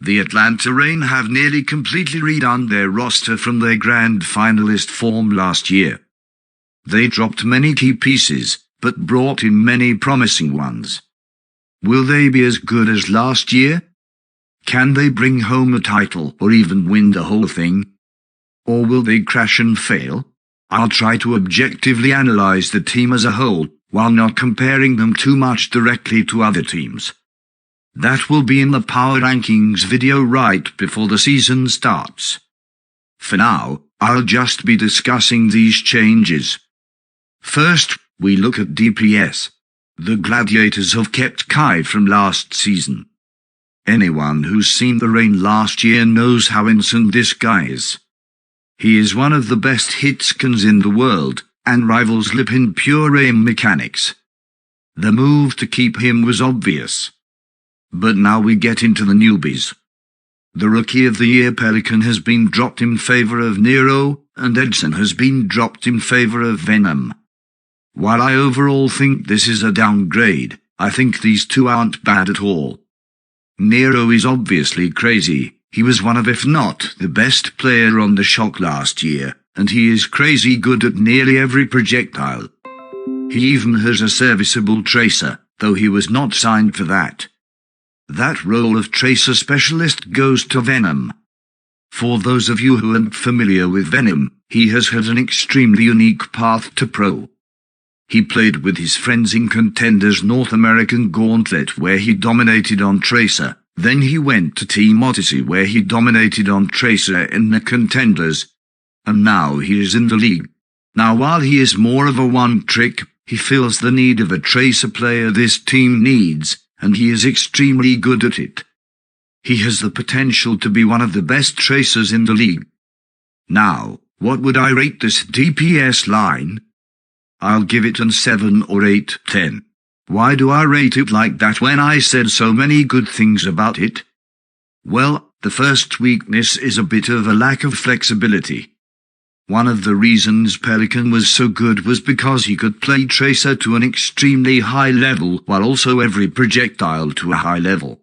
The atlantaaaaa have nearly completely redone their roster from their grand finalist form last year. They dropped many key pieces, but brought in many promising ones. Will they be as good as last year? Can they bring home a title or even win the whole thing? Or will they crash and fail? I'll try to objectively analyze the team as a whole, while not comparing them too much directly to other teams. That will be in the Power Rankings video right before the season starts. For now, I'll just be discussing these changes. First, we look at DPS. The Gladiators have kept Kai from last season. Anyone who's seen the Reign last year knows how insane this guy is. He is one of the best hitskins in the world, and rivals Lip in pure aim mechanics. The move to keep him was obvious. But now we get into the newbies. The Rookie of the Year Pelican has been dropped in favor of Nero, and Edson has been dropped in favor of Venom. While I overall think this is a downgrade, I think these two aren't bad at all. Nero is obviously crazy. He was one of, if not the best player on the Shock last year, and he is crazy good at nearly every projectile. He even has a serviceable tracer, though he was not signed for that. That role of tracer specialist goes to Venom. For those of you who aren't familiar with Venom, he has had an extremely unique path to pro. He played with his friends in Contenders North American Gauntlet where he dominated on Tracer, then he went to Team Odyssey where he dominated on Tracer in the Contenders, and now he is in the League. Now while he is more of a one-trick, he fills the need of a Tracer player this team needs, and he is extremely good at it. He has the potential to be one of the best Tracers in the League. Now, what would I rate this DPS line? I'll give it an 7 or 8/10. Why do I rate it like that when I said so many good things about it? Well, the first weakness is a bit of a lack of flexibility. One of the reasons Pelican was so good was because he could play Tracer to an extremely high level while also every projectile to a high level.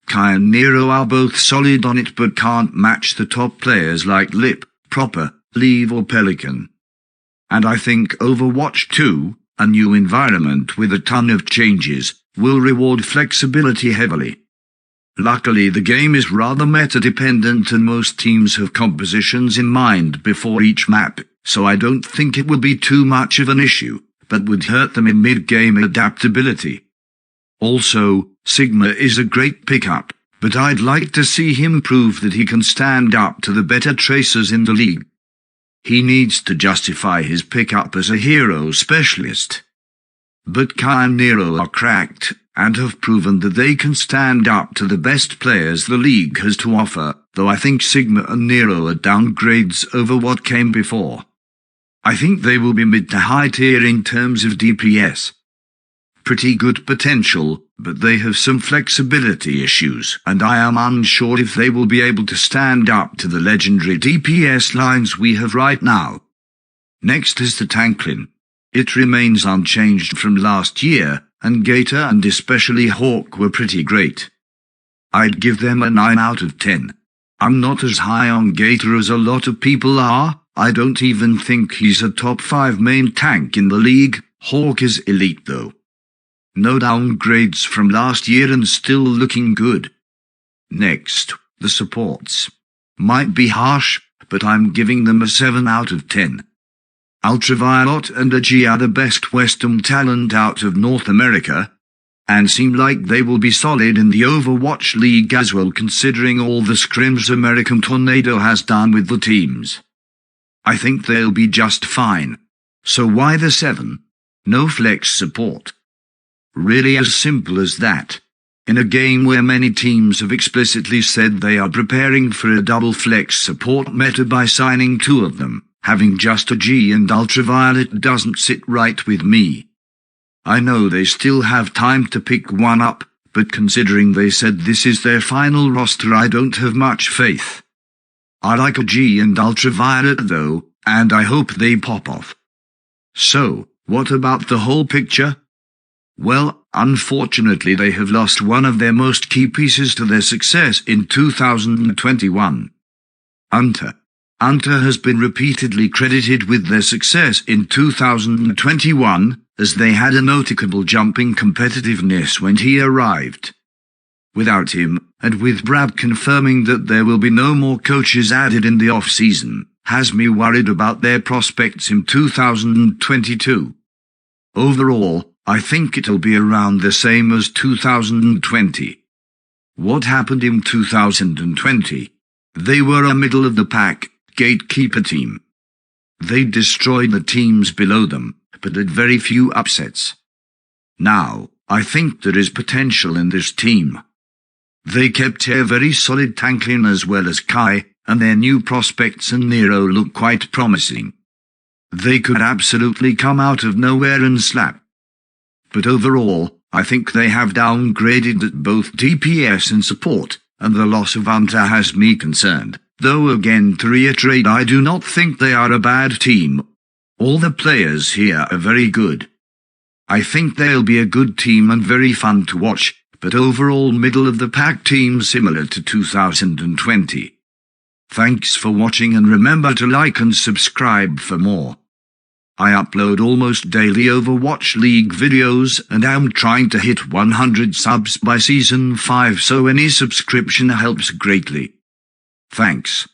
Kai and Nero are both solid on it but can't match the top players like Lip, Proper, Leave or Pelican. And I think Overwatch 2, a new environment with a ton of changes, will reward flexibility heavily. Luckily the game is rather meta-dependent and most teams have compositions in mind before each map, so I don't think it will be too much of an issue, but would hurt them in mid-game adaptability. Also, Sigma is a great pickup, but I'd like to see him prove that he can stand up to the better Tracers in the League. He needs to justify his pickup as a hero specialist. But Kai and Nero are cracked, and have proven that they can stand up to the best players the League has to offer, though I think Sigma and Nero are downgrades over what came before. I think they will be mid to high tier in terms of DPS. Pretty good potential, but they have some flexibility issues, and I am unsure if they will be able to stand up to the legendary DPS lines we have right now. Next is the Tanklin. It remains unchanged from last year, and Gator and especially Hawk were pretty great. I'd give them a 9 out of 10. I'm not as high on Gator as a lot of people are. I don't even think he's a top 5 main tank in the league. Hawk is elite though. No downgrades from last year and still looking good. Next, the supports. Might be harsh, but I'm giving them a 7 out of 10. Ultraviolet and AG are the best Western talent out of North America, and seem like they will be solid in the Overwatch League as well considering all the scrims American Tornado has done with the teams. I think they'll be just fine. So why the 7? No flex support. Really as simple as that. In a game where many teams have explicitly said they are preparing for a double flex support meta by signing 2 of them, having just AG and Ultraviolet doesn't sit right with me. I know they still have time to pick one up, but considering they said this is their final roster I don't have much faith. I like AG and Ultraviolet though, and I hope they pop off. So, what about the whole picture? Well, unfortunately they have lost one of their most key pieces to their success in 2021. Hunter has been repeatedly credited with their success in 2021, as they had a noticeable jump in competitiveness when he arrived. Without him, and with Brad confirming that there will be no more coaches added in the off-season, has me worried about their prospects in 2022. Overall, I think it'll be around the same as 2020. What happened in 2020? They were a middle-of-the-pack, gatekeeper team. They destroyed the teams below them, but had very few upsets. Now, I think there is potential in this team. They kept a very solid Tanklin as well as Kai, and their new prospects and Nero look quite promising. They could absolutely come out of nowhere and slap. But overall, I think they have downgraded at both DPS and support, and the loss of Hunter has me concerned, though again to reiterate, I do not think they are a bad team. All the players here are very good. I think they'll be a good team and very fun to watch, but overall middle-of-the-pack team similar to 2020. Thanks for watching and remember to like and subscribe for more. I upload almost daily Overwatch League videos and am trying to hit 100 subs by Season 5, so any subscription helps greatly. Thanks.